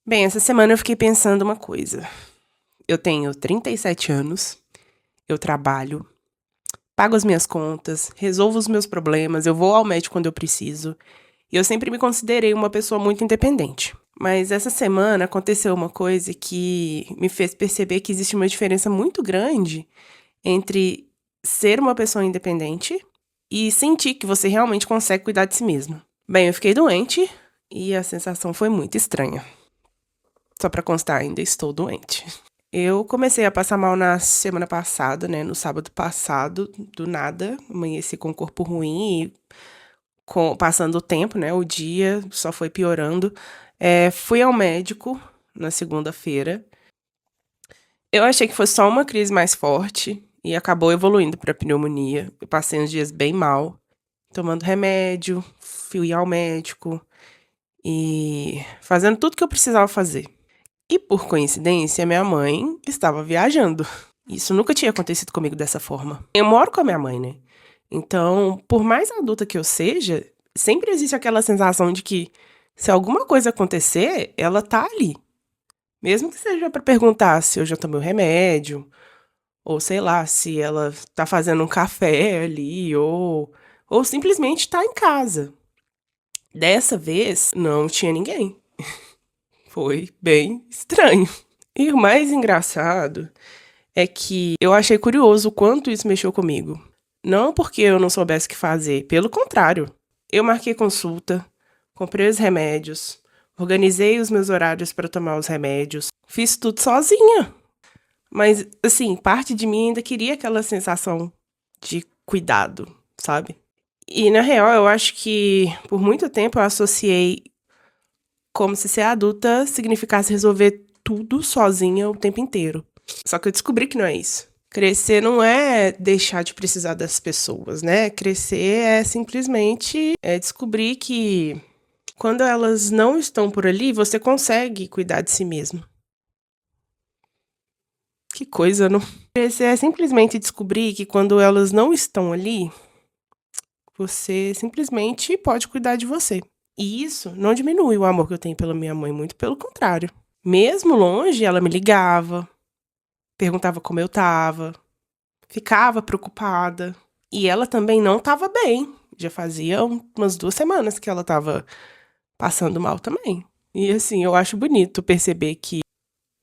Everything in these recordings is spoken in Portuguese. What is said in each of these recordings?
Bem, essa semana eu fiquei pensando uma coisa. Eu tenho 37 anos, eu trabalho, pago as minhas contas, resolvo os meus problemas, eu vou ao médico quando eu preciso. E eu sempre me considerei uma pessoa muito independente. Mas essa semana aconteceu uma coisa que me fez perceber que existe uma diferença muito grande entre ser uma pessoa independente e sentir que você realmente consegue cuidar de si mesmo. Bem, eu fiquei doente e a sensação foi muito estranha. Só pra constar, ainda estou doente. Eu comecei a passar mal na semana passada, né? No sábado passado, do nada. Amanheci com o corpo ruim e passando o tempo, né? O dia só foi piorando. Fui ao médico na segunda-feira. Eu achei que fosse só uma crise mais forte e acabou evoluindo para pneumonia. Eu passei uns dias bem mal, tomando remédio, fui ao médico e fazendo tudo que eu precisava fazer. E por coincidência, minha mãe estava viajando. Isso nunca tinha acontecido comigo dessa forma. Eu moro com a minha mãe, né? Então, por mais adulta que eu seja, sempre existe aquela sensação de que se alguma coisa acontecer, ela tá ali. Mesmo que seja pra perguntar se eu já tomei o remédio, ou sei lá, se ela tá fazendo um café ali, ou simplesmente tá em casa. Dessa vez, não tinha ninguém. Foi bem estranho. E o mais engraçado é que eu achei curioso o quanto isso mexeu comigo. Não porque eu não soubesse o que fazer, pelo contrário. Eu marquei consulta, comprei os remédios, organizei os meus horários para tomar os remédios, fiz tudo sozinha. Mas, assim, parte de mim ainda queria aquela sensação de cuidado, sabe? E, na real, eu acho que por muito tempo eu associei como se ser adulta significasse resolver tudo sozinha o tempo inteiro. Só que eu descobri que não é isso. Crescer não é deixar de precisar das pessoas, né? Crescer é simplesmente descobrir que quando elas não estão por ali, você consegue cuidar de si mesmo. Que coisa, não? Crescer é simplesmente descobrir que quando elas não estão ali, você simplesmente pode cuidar de você. E isso não diminui o amor que eu tenho pela minha mãe, muito pelo contrário. Mesmo longe, ela me ligava, perguntava como eu tava, ficava preocupada. E ela também não estava bem. Já fazia umas 2 semanas que ela estava passando mal também. E assim, eu acho bonito perceber que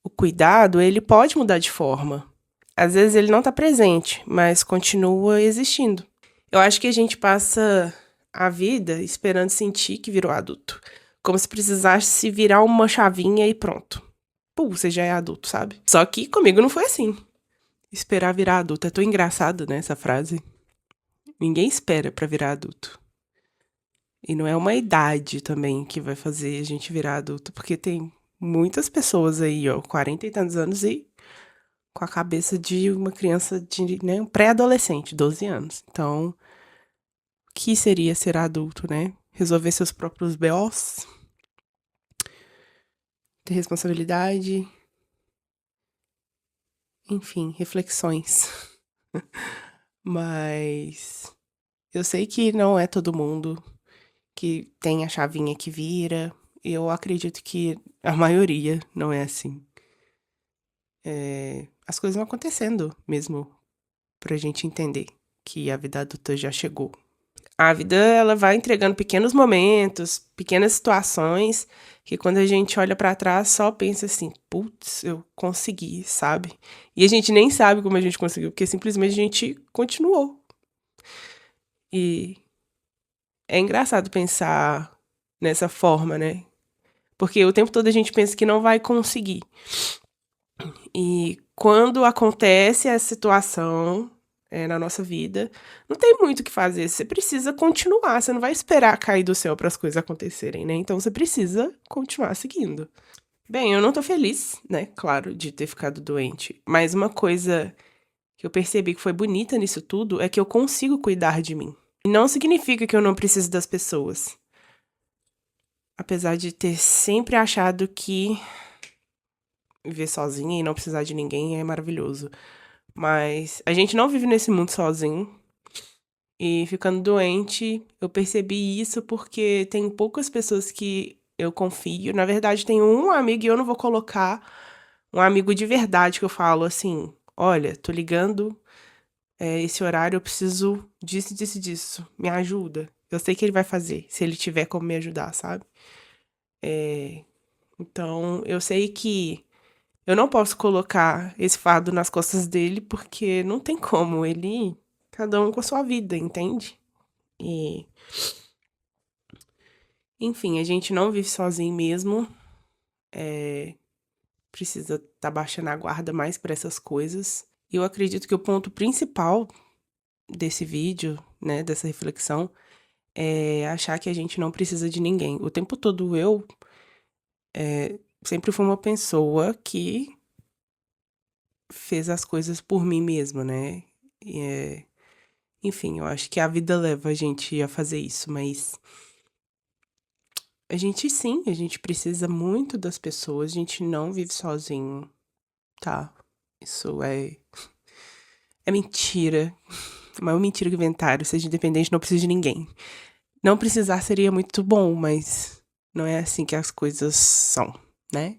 o cuidado, ele pode mudar de forma. Às vezes ele não está presente, mas continua existindo. Eu acho que a gente passa a vida esperando sentir que virou adulto. Como se precisasse virar uma chavinha e pronto. Pô, você já é adulto, sabe? Só que comigo não foi assim. Esperar virar adulto. É tão engraçado, né, essa frase. Ninguém espera pra virar adulto. E não é uma idade também que vai fazer a gente virar adulto, porque tem muitas pessoas aí, ó, 40 e tantos anos e com a cabeça de uma criança de, né, um pré-adolescente, 12 anos. Então, o que seria ser adulto, né? Resolver seus próprios BOs, ter responsabilidade, enfim, reflexões. Mas eu sei que não é todo mundo que tem a chavinha que vira. Eu acredito que a maioria não é assim. As coisas vão acontecendo mesmo pra gente entender que a vida adulta já chegou. A vida, ela vai entregando pequenos momentos, pequenas situações, que quando a gente olha pra trás só pensa assim, putz, eu consegui, sabe? E a gente nem sabe como a gente conseguiu, porque simplesmente a gente continuou. E é engraçado pensar nessa forma, né? Porque o tempo todo a gente pensa que não vai conseguir. E quando acontece essa situação na nossa vida, não tem muito o que fazer. Você precisa continuar. Você não vai esperar cair do céu para as coisas acontecerem, né? Então você precisa continuar seguindo. Bem, eu não tô feliz, né? Claro, de ter ficado doente. Mas uma coisa que eu percebi que foi bonita nisso tudo é que eu consigo cuidar de mim. E não significa que eu não preciso das pessoas. Apesar de ter sempre achado que viver sozinha e não precisar de ninguém é maravilhoso. Mas a gente não vive nesse mundo sozinho. E ficando doente, eu percebi isso porque tem poucas pessoas que eu confio. Na verdade, tenho um amigo e eu não vou colocar um amigo de verdade que eu falo assim: olha, tô ligando, esse horário eu preciso disso, disso, disso. Me ajuda. Eu sei que ele vai fazer, se ele tiver como me ajudar, sabe? Então, eu sei que eu não posso colocar esse fardo nas costas dele, porque não tem como. Ele, cada um com a sua vida, entende? E, enfim, a gente não vive sozinho mesmo. Precisa estar baixando a guarda mais para essas coisas. E eu acredito que o ponto principal desse vídeo, né, dessa reflexão, é achar que a gente não precisa de ninguém. O tempo todo eu sempre fui uma pessoa que fez as coisas por mim mesma, né? E, enfim, eu acho que a vida leva a gente a fazer isso, mas a gente sim, a gente precisa muito das pessoas, a gente não vive sozinho, tá? Isso é mentira. A maior mentira que inventaram, seja independente, não precisa de ninguém. Não precisar seria muito bom, mas não é assim que as coisas são, né?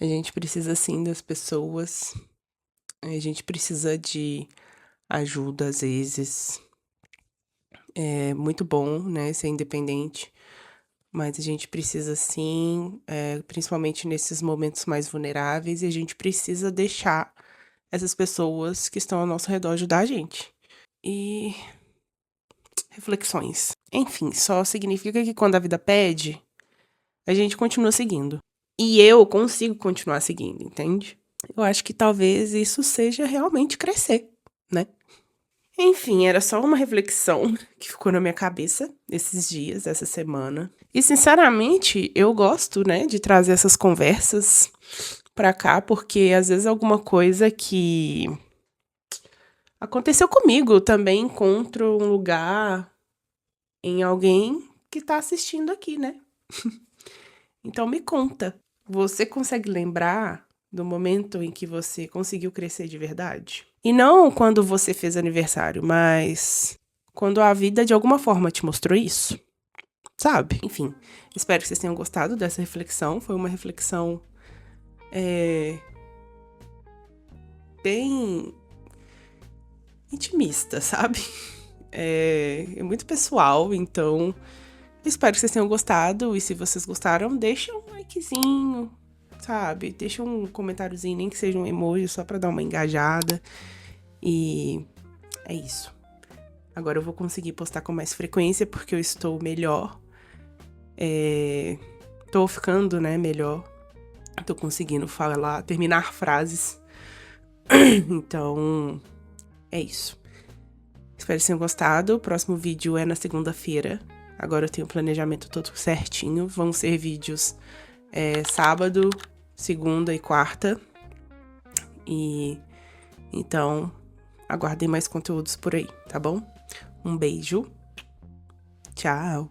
A gente precisa sim das pessoas, a gente precisa de ajuda às vezes. É muito bom, né, ser independente, mas a gente precisa sim, principalmente nesses momentos mais vulneráveis, e a gente precisa deixar essas pessoas que estão ao nosso redor ajudar a gente. E reflexões. Enfim, só significa que quando a vida pede, a gente continua seguindo. E eu consigo continuar seguindo, entende? Eu acho que talvez isso seja realmente crescer, né? Enfim, era só uma reflexão que ficou na minha cabeça esses dias, essa semana. E sinceramente, eu gosto, né, de trazer essas conversas pra cá, porque às vezes alguma coisa que aconteceu comigo, eu também encontro um lugar em alguém que tá assistindo aqui, né? Então me conta, você consegue lembrar do momento em que você conseguiu crescer de verdade? E não quando você fez aniversário, mas quando a vida de alguma forma te mostrou isso, sabe? Enfim, espero que vocês tenham gostado dessa reflexão. Foi uma reflexão bem intimista, sabe? É muito pessoal, então espero que vocês tenham gostado. E se vocês gostaram, deixa um likezinho, sabe? Deixa um comentáriozinho, nem que seja um emoji, só pra dar uma engajada. E é isso. Agora eu vou conseguir postar com mais frequência, porque eu estou melhor. Tô ficando, né, melhor. Tô conseguindo falar, terminar frases. Então, é isso. Espero que tenham gostado. O próximo vídeo é na segunda-feira. Agora eu tenho o planejamento todo certinho. Vão ser vídeos sábado, segunda e quarta. E então, aguardem mais conteúdos por aí, tá bom? Um beijo. Tchau.